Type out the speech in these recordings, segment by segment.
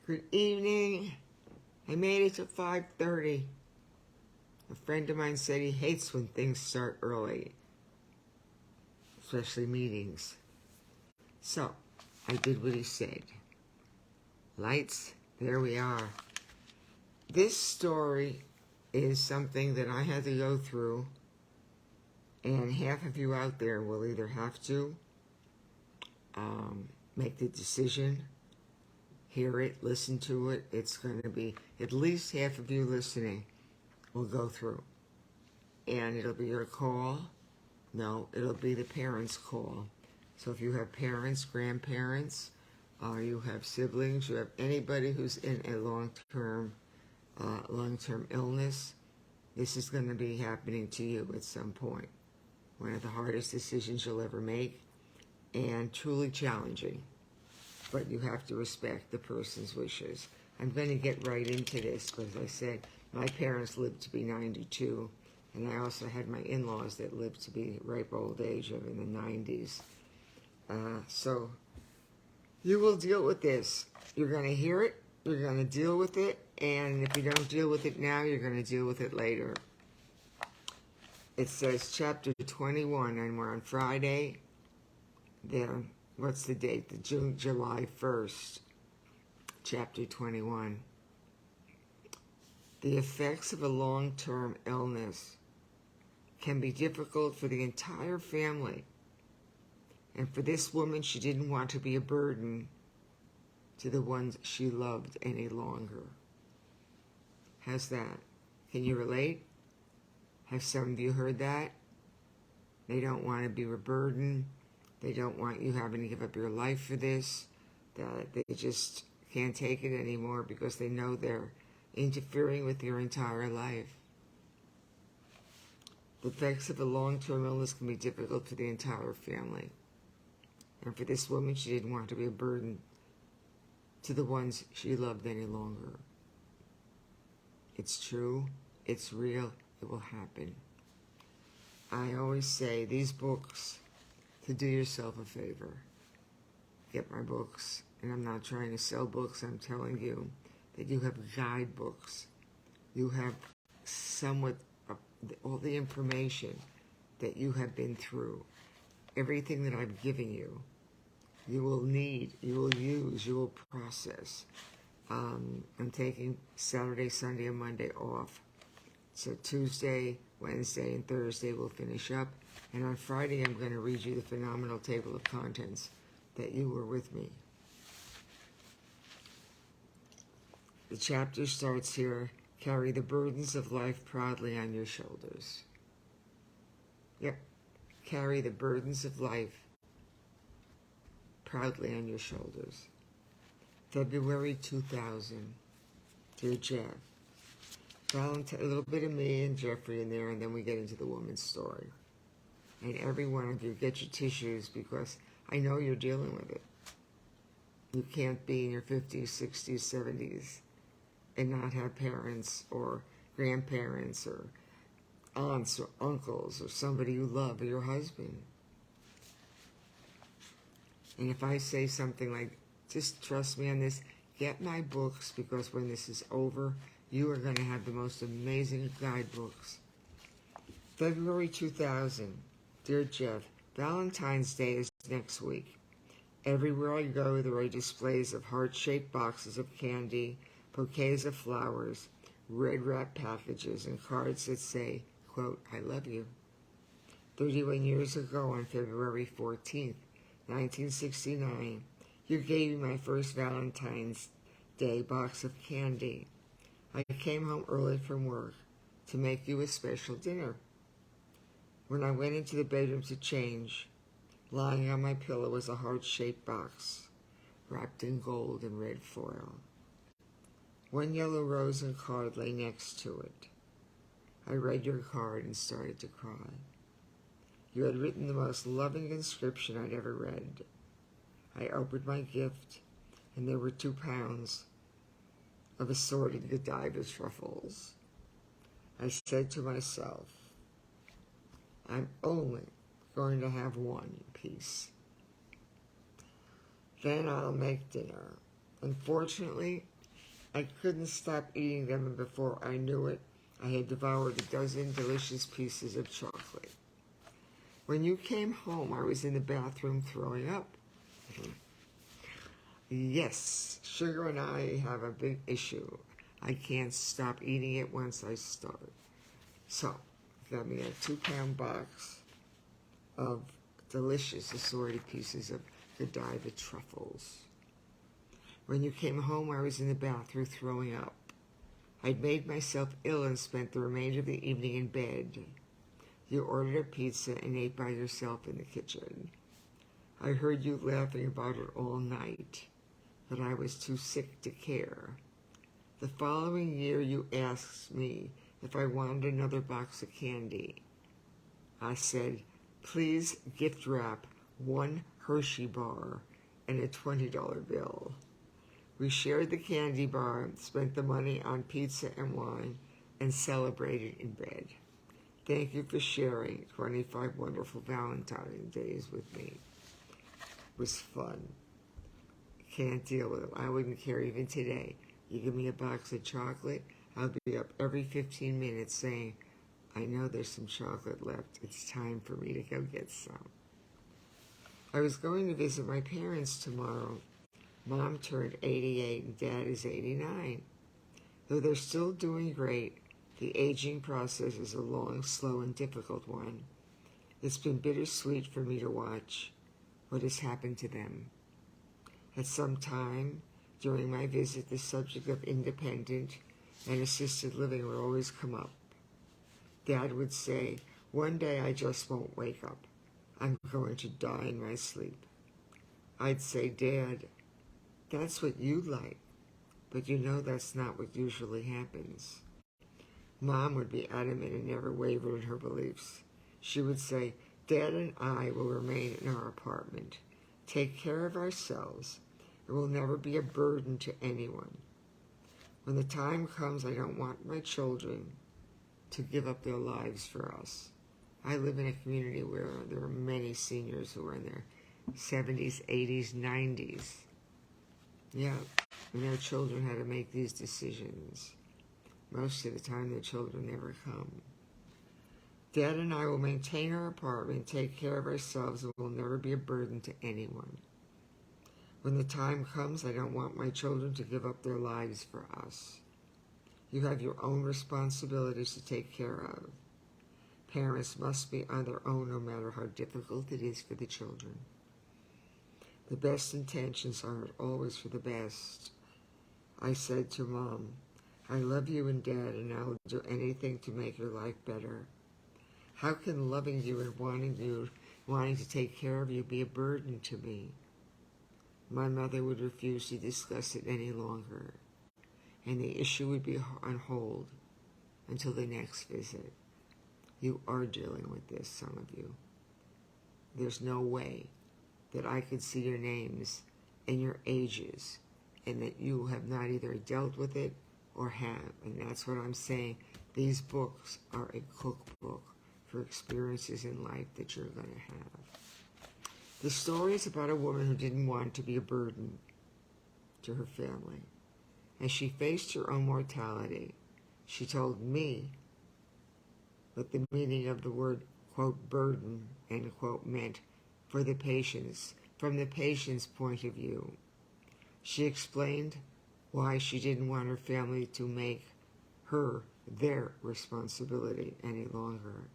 Good evening. I made it to 5:30. A friend of mine said he hates when things start early, especially meetings. So, I did what he said. Lights, there we are. This story is something that I had to go through, and half of you out there will either have to make the decision, hear it, listen to it. It's going to be at least half of you listening will go through. And it'll be your call. No, it'll be the parents' call. So if you have parents, grandparents, or you have siblings, you have anybody who's in a long-term illness, this is going to be happening to you at some point. One of the hardest decisions you'll ever make, and truly challenging. But you have to respect the person's wishes. I'm going to get right into this because I said my parents lived to be 92, and I also had my in-laws that lived to be ripe old age of in the 90s. So you will deal with this. You're going to hear it, you're going to deal with it, and if you don't deal with it now, you're going to deal with it later. It says chapter 21, and we're on Friday. What's the date? July 1st, chapter 21. The effects of a long-term illness can be difficult for the entire family. And for this woman, she didn't want to be a burden to the ones she loved any longer. How's that? Can you relate? Have some of you heard that? They don't want to be a burden. They don't want you having to give up your life for this. That they just can't take it anymore because they know they're interfering with your entire life. The effects of a long-term illness can be difficult for the entire family. And for this woman, she didn't want to be a burden to the ones she loved any longer. It's true. It's real. It will happen. I always say these books, to do yourself a favor, get my books. And I'm not trying to sell books. I'm telling you that you have guidebooks. You have somewhat all the information that you have been through. Everything that I've given you, you will need, you will use, you will process. I'm taking Saturday, Sunday, and Monday off. So Tuesday, Wednesday, and Thursday we'll finish up. And on Friday, I'm going to read you the phenomenal table of contents that you were with me. The chapter starts here. Carry the burdens of life proudly on your shoulders. Yep. Carry the burdens of life proudly on your shoulders. February 2000. Dear Jeff. Valentine, a little bit of me and Jeffrey in there, and then we get into the woman's story. And every one of you, get your tissues because I know you're dealing with it. You can't be in your 50s, 60s, 70s and not have parents or grandparents or aunts or uncles or somebody you love or your husband. And if I say something like, just trust me on this, get my books because when this is over, you are going to have the most amazing guidebooks. February 2000. Dear Jeff, Valentine's Day is next week. Everywhere I go, there are displays of heart-shaped boxes of candy, bouquets of flowers, red wrap packages, and cards that say, quote, I love you. 31 years ago on February 14th, 1969, you gave me my first Valentine's Day box of candy. I came home early from work to make you a special dinner. When I went into the bedroom to change, lying on my pillow was a heart-shaped box, wrapped in gold and red foil. One yellow rose and card lay next to it. I read your card and started to cry. You had written the most loving inscription I'd ever read. I opened my gift, and there were 2 pounds of assorted Godiva truffles. I said to myself, I'm only going to have one piece. Then I'll make dinner. Unfortunately, I couldn't stop eating them, and before I knew it, I had devoured a dozen delicious pieces of chocolate. When you came home, I was in the bathroom throwing up. Yes, sugar and I have a big issue. I can't stop eating it once I start. So, got me a 2-pound box of delicious assorted pieces of Godiva truffles. When you came home, I was in the bathroom throwing up. I'd made myself ill and spent the remainder of the evening in bed. You ordered a pizza and ate by yourself in the kitchen. I heard you laughing about it all night, but I was too sick to care. The following year, you asked me if I wanted another box of candy. I said, please gift wrap 1 Hershey bar and a $20 bill. We shared the candy bar, spent the money on pizza and wine, and celebrated in bed. Thank you for sharing 25 wonderful Valentine's days with me. It was fun. Can't deal with it. I wouldn't care even today. You give me a box of chocolate, I'll be up every 15 minutes saying, I know there's some chocolate left. It's time for me to go get some. I was going to visit my parents tomorrow. Mom turned 88 and Dad is 89. Though they're still doing great, the aging process is a long, slow, and difficult one. It's been bittersweet for me to watch what has happened to them. At some time during my visit, the subject of independent and assisted living would always come up. Dad would say, one day I just won't wake up. I'm going to die in my sleep. I'd say, Dad, that's what you like, but you know that's not what usually happens. Mom would be adamant and never wavered in her beliefs. She would say, Dad and I will remain in our apartment, take care of ourselves, and will never be a burden to anyone. When the time comes, I don't want my children to give up their lives for us. I live in a community where there are many seniors who are in their 70s, 80s, 90s. Yeah, and their children had to make these decisions. Most of the time, their children never come. Dad and I will maintain our apartment, take care of ourselves, and will never be a burden to anyone. When the time comes, I don't want my children to give up their lives for us. You have your own responsibilities to take care of. Parents must be on their own no matter how difficult it is for the children. The best intentions aren't always for the best. I said to Mom, I love you and Dad, and I'll do anything to make your life better. How can loving you and wanting to take care of you be a burden to me? My mother would refuse to discuss it any longer, and the issue would be on hold until the next visit. You are dealing with this, some of you. There's no way that I could see your names and your ages and that you have not either dealt with it or have. And that's what I'm saying. These books are a cookbook for experiences in life that you're going to have. The story is about a woman who didn't want to be a burden to her family. As she faced her own mortality, she told me what the meaning of the word, quote, burden, end quote, meant for the patients, from the patient's point of view. She explained why she didn't want her family to make her their responsibility any longer.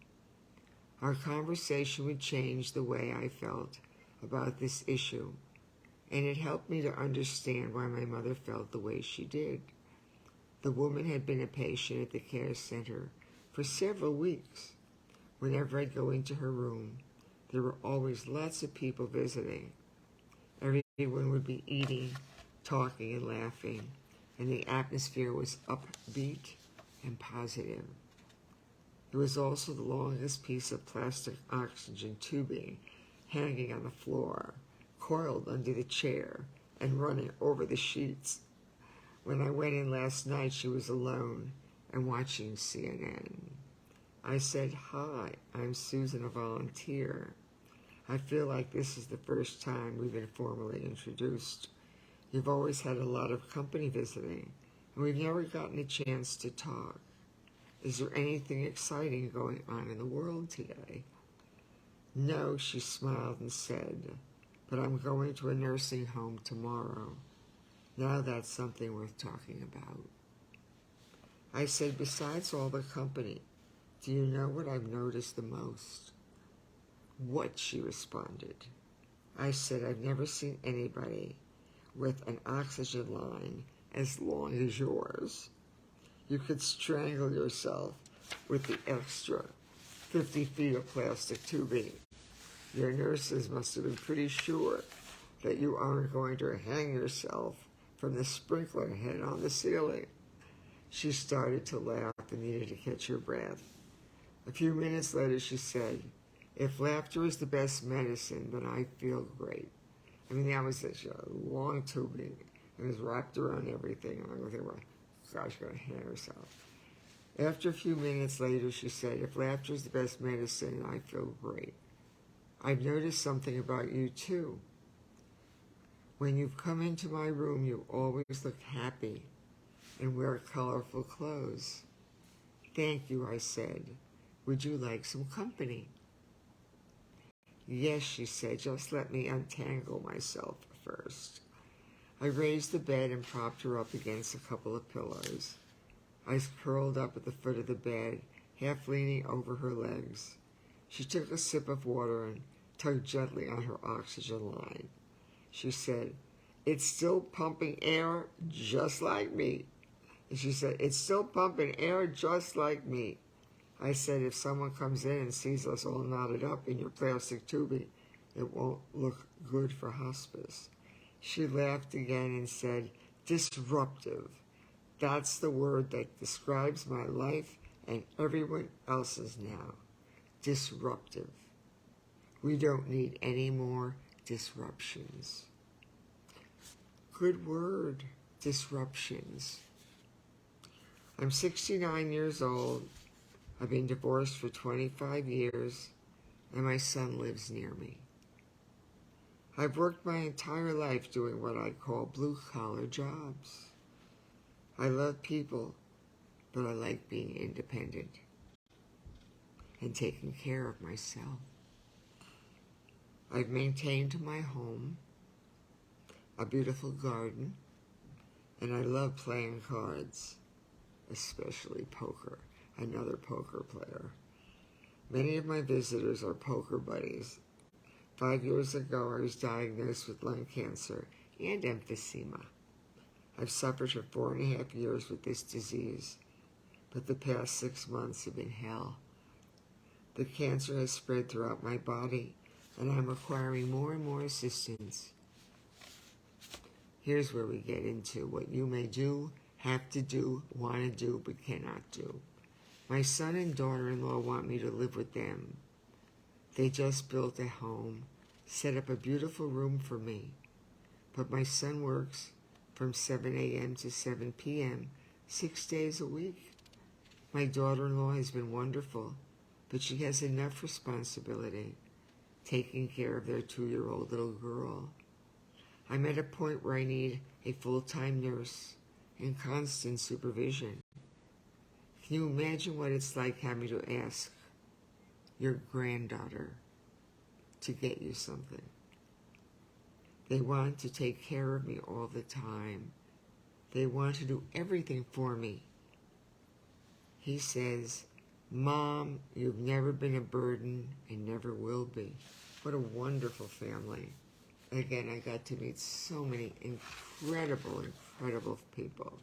Our conversation would change the way I felt about this issue, and it helped me to understand why my mother felt the way she did. The woman had been a patient at the care center for several weeks. Whenever I'd go into her room, there were always lots of people visiting. Everyone would be eating, talking, and laughing, and the atmosphere was upbeat and positive. There was also the longest piece of plastic oxygen tubing hanging on the floor, coiled under the chair, and running over the sheets. When I went in last night, she was alone and watching CNN. I said, hi, I'm Susan, a volunteer. I feel like this is the first time we've been formally introduced. You've always had a lot of company visiting, and we've never gotten a chance to talk. Is there anything exciting going on in the world today? No, she smiled and said, but I'm going to a nursing home tomorrow. Now that's something worth talking about. I said, besides all the company, do you know what I've noticed the most? What? She responded. I said, I've never seen anybody with an oxygen line as long as yours. You could strangle yourself with the extra 50 feet of plastic tubing. Your nurses must have been pretty sure that you aren't going to hang yourself from the sprinkler head on the ceiling. She started to laugh and needed to catch her breath. A few minutes later, she said, if laughter is the best medicine, then I feel great. I mean, that was such a long tubing. It was wrapped around everything. And I was thinking, well, gosh, she's going to hang herself. After a few minutes later, she said, if laughter is the best medicine, I feel great. I've noticed something about you, too. When you've come into my room, you always look happy and wear colorful clothes. Thank you, I said. Would you like some company? Yes, she said, just let me untangle myself first. I raised the bed and propped her up against a couple of pillows. I curled up at the foot of the bed, half leaning over her legs. She took a sip of water and tugged gently on her oxygen line. She said, it's still pumping air just like me. And she said, it's still pumping air just like me. I said, if someone comes in and sees us all knotted up in your plastic tubing, it won't look good for hospice. She laughed again and said, disruptive. That's the word that describes my life and everyone else's now. Disruptive. We don't need any more disruptions. Good word, disruptions. I'm 69 years old. I've been divorced for 25 years, and my son lives near me. I've worked my entire life doing what I call blue-collar jobs. I love people, but I like being independent and taking care of myself. I've maintained my home, a beautiful garden, and I love playing cards, especially poker. Another poker player. Many of my visitors are poker buddies. 5 years ago, I was diagnosed with lung cancer and emphysema. I've suffered for 4.5 years with this disease, but the past 6 months have been hell. The cancer has spread throughout my body, and I'm requiring more and more assistance. Here's where we get into what you may do, have to do, want to do, but cannot do. My son and daughter-in-law want me to live with them. They just built a home, set up a beautiful room for me. But my son works from 7 a.m. to 7 p.m., 6 days a week. My daughter-in-law has been wonderful, but she has enough responsibility, taking care of their 2-year-old little girl. I'm at a point where I need a full-time nurse and constant supervision. Can you imagine what it's like having to ask your granddaughter to get you something? They want to take care of me all the time. They want to do everything for me. He says, Mom, you've never been a burden and never will be. What a wonderful family. Again, I got to meet so many incredible people.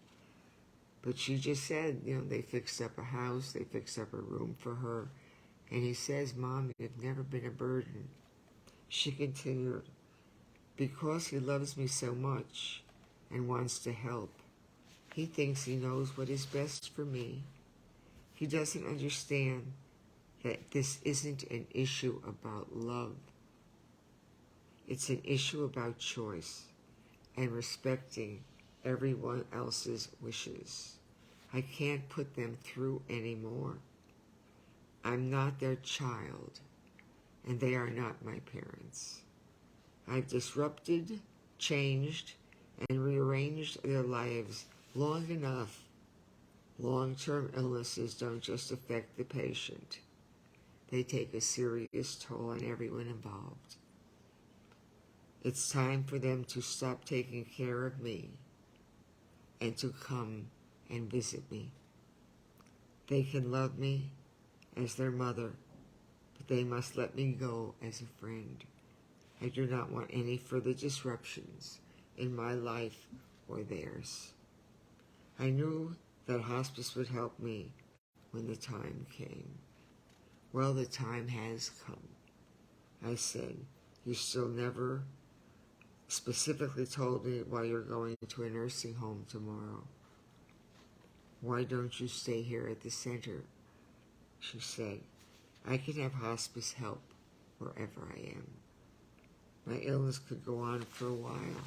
But she just said, they fixed up a house, they fixed up a room for her. And he says, Mom, you've never been a burden. She continued, because he loves me so much and wants to help. He thinks he knows what is best for me. He doesn't understand that this isn't an issue about love. It's an issue about choice and respecting everyone else's wishes. I can't put them through anymore. I'm not their child, and they are not my parents. I've disrupted, changed, and rearranged their lives long enough, long-term illnesses don't just affect the patient. They take a serious toll on everyone involved. It's time for them to stop taking care of me and to come and visit me. They can love me as their mother, but they must let me go as a friend. I do not want any further disruptions in my life or theirs. I knew that hospice would help me when the time came. Well, the time has come. I said, you still never specifically told me why you're going to a nursing home tomorrow. Why don't you stay here at the center? She said, I can have hospice help wherever I am. My illness could go on for a while,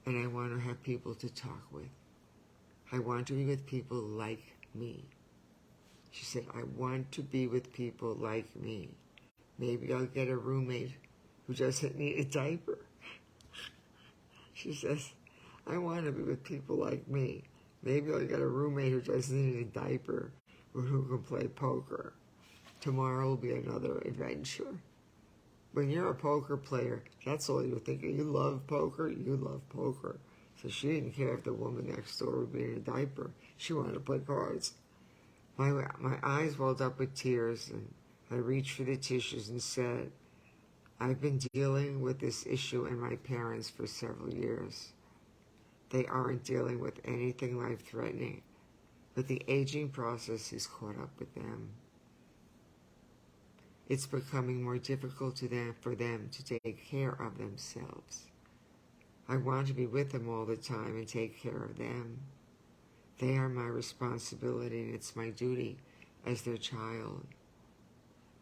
and I want to have people to talk with. I want to be with people like me. She said, I want to be with people like me. Maybe I'll get a roommate who doesn't need a diaper. She says, I want to be with people like me. Maybe I'll get a roommate who doesn't need a diaper or who can play poker. Tomorrow will be another adventure. When you're a poker player, that's all you're thinking. You love poker, you love poker. So she didn't care if the woman next door would be in a diaper. She wanted to play cards. My eyes welled up with tears, and I reached for the tissues and said, I've been dealing with this issue and my parents for several years. They aren't dealing with anything life-threatening, but the aging process has caught up with them. It's becoming more difficult for them to take care of themselves. I want to be with them all the time and take care of them. They are my responsibility, and it's my duty as their child.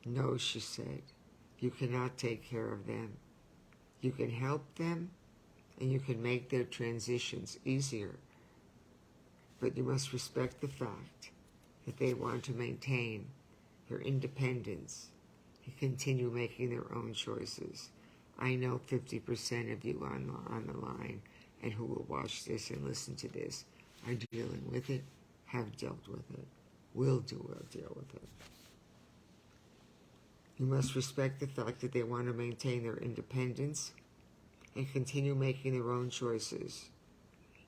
No, she said, you cannot take care of them. You can help them, and you can make their transitions easier. But you must respect the fact that they want to maintain their independence and continue making their own choices. I know 50% of you on the line and who will watch this and listen to this are dealing with it, have dealt with it, will deal with it. You must respect the fact that they want to maintain their independence and continue making their own choices.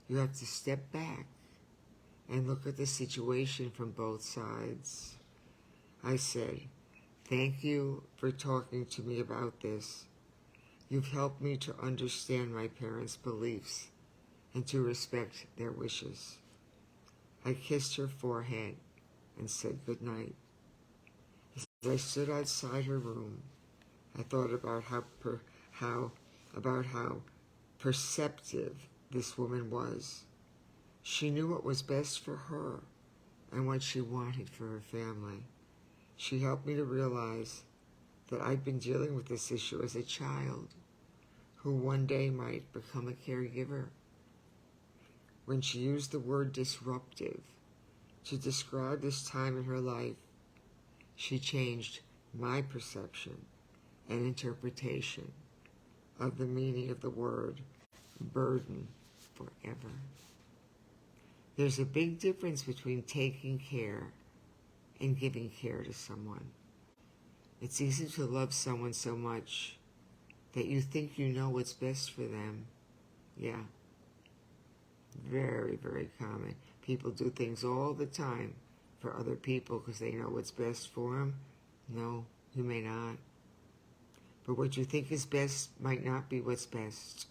You have to step back and look at the situation from both sides. I said, thank you for talking to me about this. You've helped me to understand my parents' beliefs and to respect their wishes. I kissed her forehead and said good night. As I stood outside her room, I thought about how perceptive this woman was. She knew what was best for her and what she wanted for her family. She helped me to realize that I'd been dealing with this issue as a child who one day might become a caregiver. When she used the word disruptive to describe this time in her life, she changed my perception and interpretation of the meaning of the word burden forever. There's a big difference between taking care and giving care to someone. It's easy to love someone so much that you think you know what's best for them. Yeah. Very, very common. People do things all the time for other people because they know what's best for them. No, you may not. But what you think is best might not be what's best.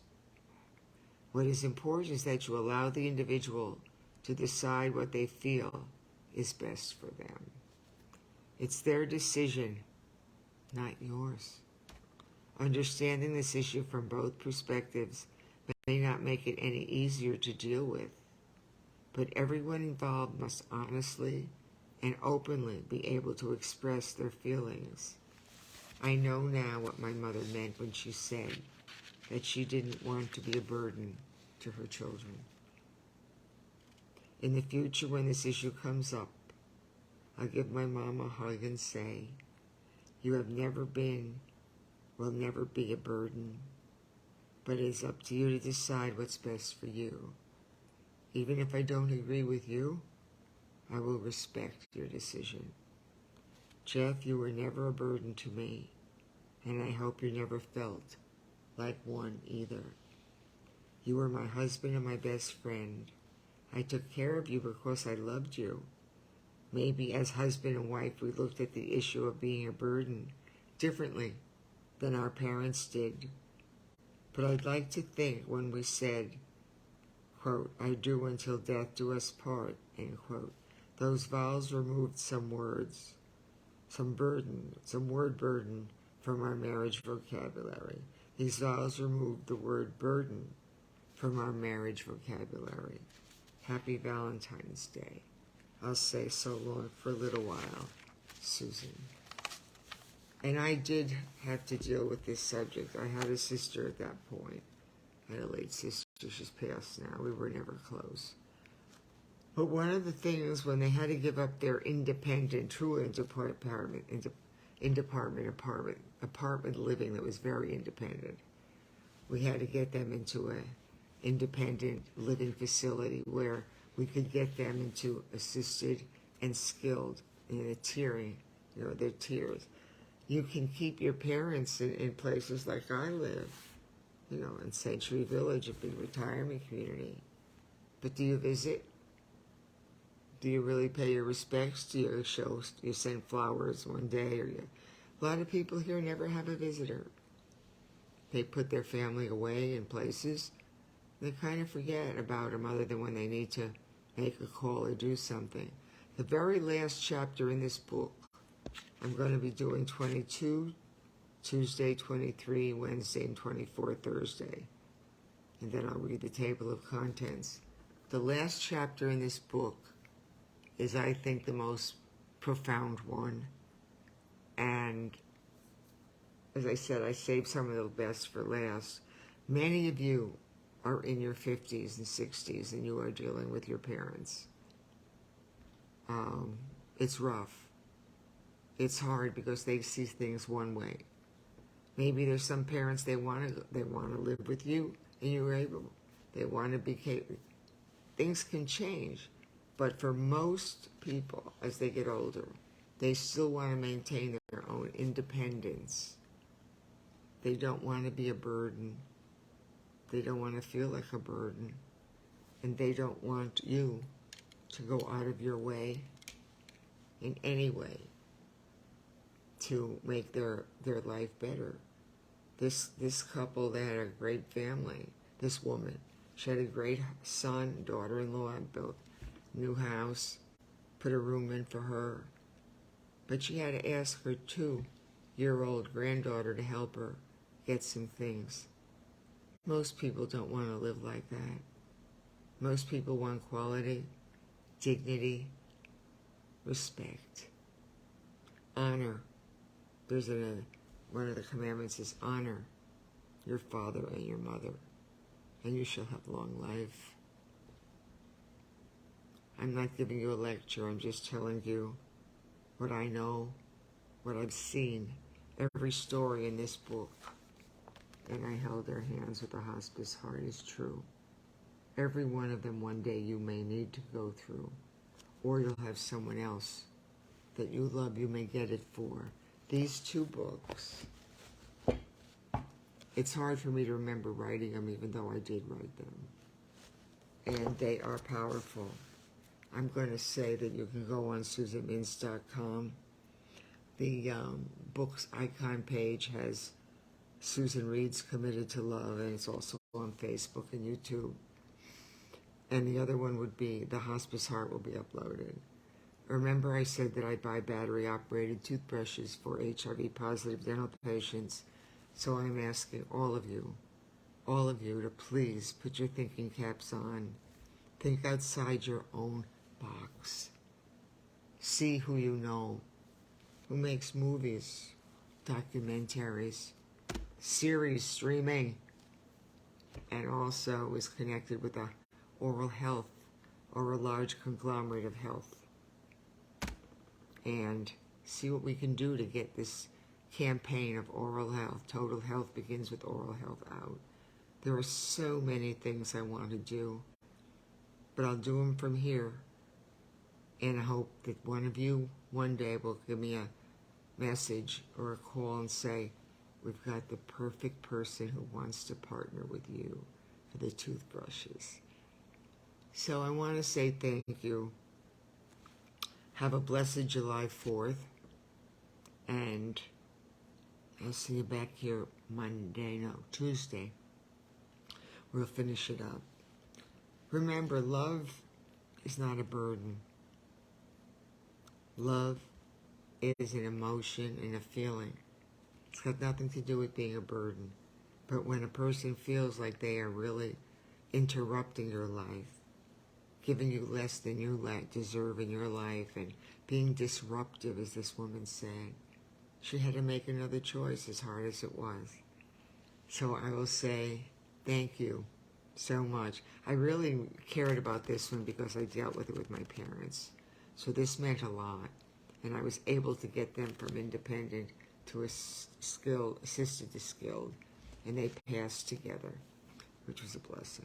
What is important is that you allow the individual to decide what they feel is best for them. It's their decision, not yours. Understanding this issue from both perspectives may not make it any easier to deal with, but everyone involved must honestly and openly be able to express their feelings. I know now what my mother meant when she said that she didn't want to be a burden to her children. In the future, when this issue comes up, I'll give my mom a hug and say, you have never been, will never be a burden, but it is up to you to decide what's best for you. Even if I don't agree with you, I will respect your decision. Jeff, you were never a burden to me, and I hope you never felt like one either. You were my husband and my best friend. I took care of you because I loved you. Maybe as husband and wife we looked at the issue of being a burden differently than our parents did. But I'd like to think when we said, quote, I do until death do us part, end quote, those vows removed some words, some word burden from our marriage vocabulary. These vows removed the word burden from our marriage vocabulary. Happy Valentine's Day. I'll say so long for a little while, Susan. And I did have to deal with this subject. I had a sister at that point. I had a late sister. She's passed now. We were never close. But one of the things when they had to give up their independent, true apartment living that was very independent, we had to get them into an independent living facility where we could get them into assisted and skilled in a tiering, their tiers. You can keep your parents in places like I live, in Century Village, a big retirement community. But do you visit? Do you really pay your respects? Do you send flowers one day? A lot of people here never have a visitor. They put their family away in places. They kind of forget about them other than when they need to make a call or do something. The very last chapter in this book, I'm going to be doing 22 Tuesday, 23 Wednesday, and 24 Thursday. And then I'll read the table of contents. The last chapter in this book is, I think, the most profound one. And as I said, I saved some of the best for last. Many of you are in your 50s and 60s and you are dealing with your parents. It's rough. It's hard because they see things one way. Maybe there's some parents they want to live with you and you're able. They want to be capable. Things can change, but for most people as they get older, they still want to maintain their own independence. They don't want to be a burden. They don't want to feel like a burden. And they don't want you to go out of your way in any way to make their life better. This couple, they had a great family. This woman, she had a great son, daughter-in-law, built a new house, put a room in for her. But she had to ask her 2-year-old granddaughter to help her get some things. Most people don't want to live like that. Most people want quality, dignity, respect, honor. There's one of the commandments is honor your father and your mother, and you shall have long life. I'm not giving you a lecture. I'm just telling you what I know, what I've seen, every story in this book. And I held their hands with a hospice heart is true. Every one of them one day you may need to go through, or you'll have someone else that you love, you may get it for. These 2 books, it's hard for me to remember writing them even though I did write them. And they are powerful. I'm going to say that you can go on SusanMintz.com. The book's icon page has Susan Reed's Committed to Love, and it's also on Facebook and YouTube. And the other one would be The Hospice Heart will be uploaded. Remember I said that I buy battery-operated toothbrushes for HIV-positive dental patients, so I'm asking all of you to please put your thinking caps on. Think outside your own box. See who you know, who makes movies, documentaries, series streaming, and also is connected with a oral health or a large conglomerate of health. And see what we can do to get this campaign of oral health. Total health begins with oral health out. There are so many things I want to do. but I'll do them from here. And I hope that one of you one day will give me a message or a call and say, we've got the perfect person who wants to partner with you for the toothbrushes. So I want to say thank you. Have a blessed July 4th. And I'll see you back here Tuesday. We'll finish it up. Remember, love is not a burden. Love is an emotion and a feeling. It's got nothing to do with being a burden. But when a person feels like they are really interrupting your life, giving you less than you deserve in your life, and being disruptive, as this woman said, she had to make another choice, as hard as it was. So I will say thank you so much. I really cared about this one because I dealt with it with my parents. So this meant a lot. And I was able to get them from independent to assisted to skilled. And they passed together, which was a blessing.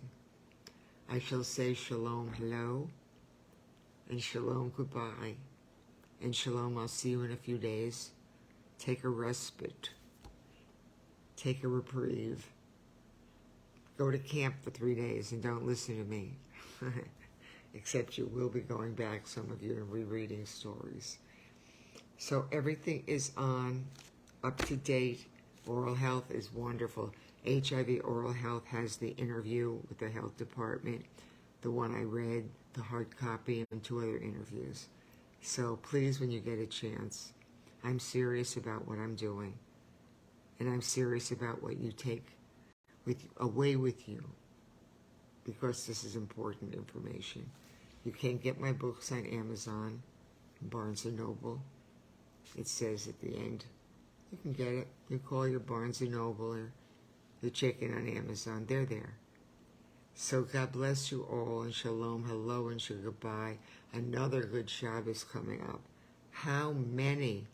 I shall say shalom, hello, and shalom, goodbye. And shalom, I'll see you in a few days. Take a respite. Take a reprieve. Go to camp for 3 days and don't listen to me. Except you will be going back, some of you, and rereading stories. So everything is on, up to date. Oral health is wonderful. HIV Oral Health has the interview with the health department, the one I read, the hard copy, and 2 other interviews. So please, when you get a chance, I'm serious about what I'm doing. And I'm serious about what you take away with you, because this is important information. You can get my books on Amazon, Barnes & Noble. It says at the end, you can get it. You call your Barnes & Noble or the chicken on Amazon. They're there. So God bless you all, and shalom, hello, and goodbye. Another good Shabbos coming up. How many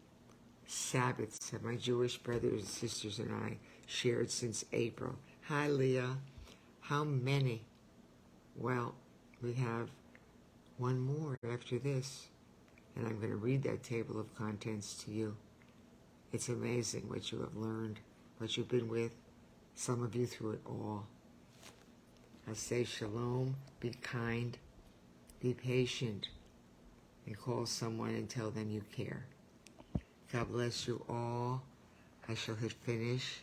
Sabbaths have my Jewish brothers and sisters and I shared since April? Hi, Leah. How many? Well, we have one more after this, and I'm going to read that table of contents to you. It's amazing what you have learned, what you've been with, some of you through it all. I say shalom, be kind, be patient, and call someone and tell them you care. God bless you all. I shall hit finish.